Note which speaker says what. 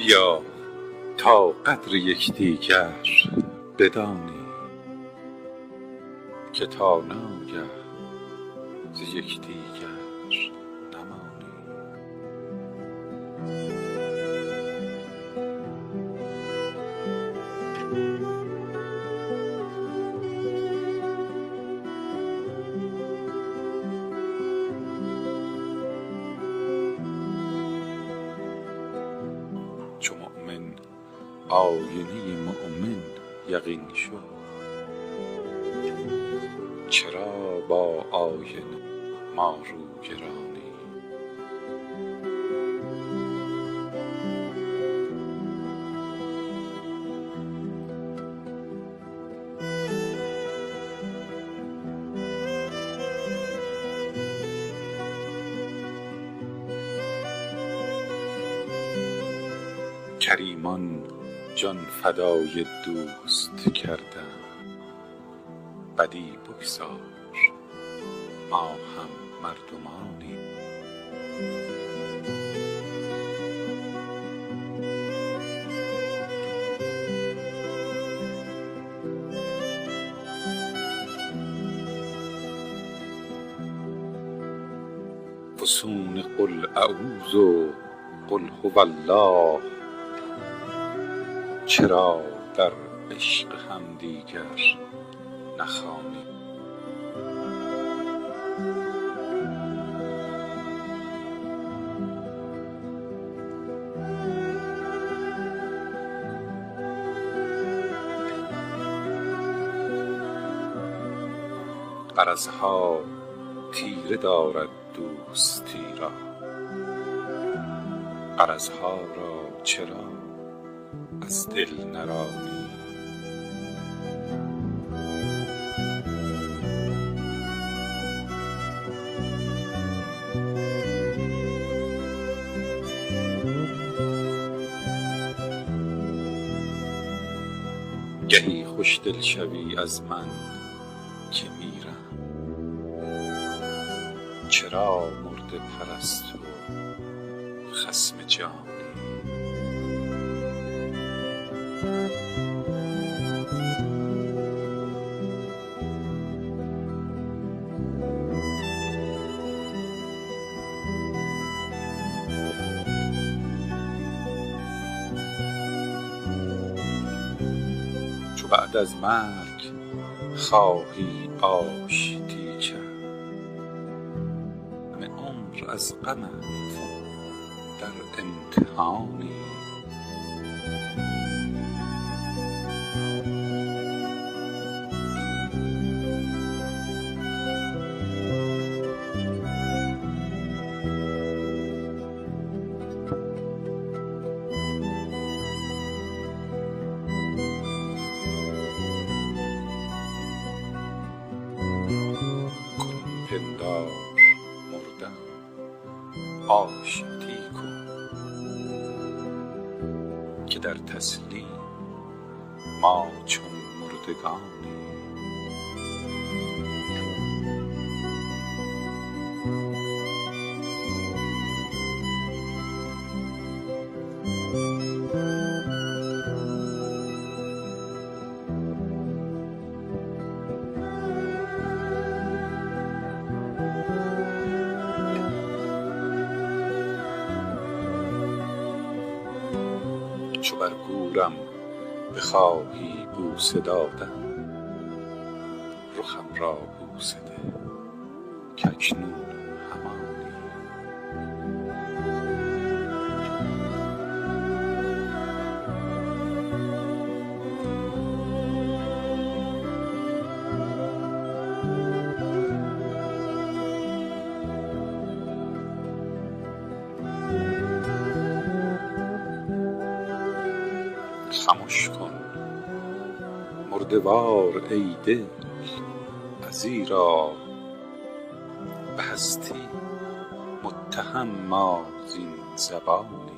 Speaker 1: بیا تا قدر یکدیگر بدانی، که تا ناگه ز یکدیگر نمانی. چو مؤمن آینه مؤمن یقین شد، چرا با آینه ما رو گرانی. کریمان جان فدای دوست کردند، بدی بگذار ما هم مردمانی. فسون قل اعوذ و قل هو الله، چرا در عشق هم دیگر نخوانی. غرضها تیره دارد دوستی را، غرضها را چرا از دل نرانی. گهی خوشدل شوی از من که میرم، چرا مرده پرست و خصم جانی. چو بعد از مرگ خواهی آشتی کرد، همه عمر از غمت در امتحانی. پندار مردم آشتی کن، که در تسلیم ما چون مردگانی. چو بر گورم بخواهی بوسه دادن، رخم را بوسه ده کاکنون همانی. خمش کن مردوار ای دل، ازیرا به هستی متهم ما زین زبانی.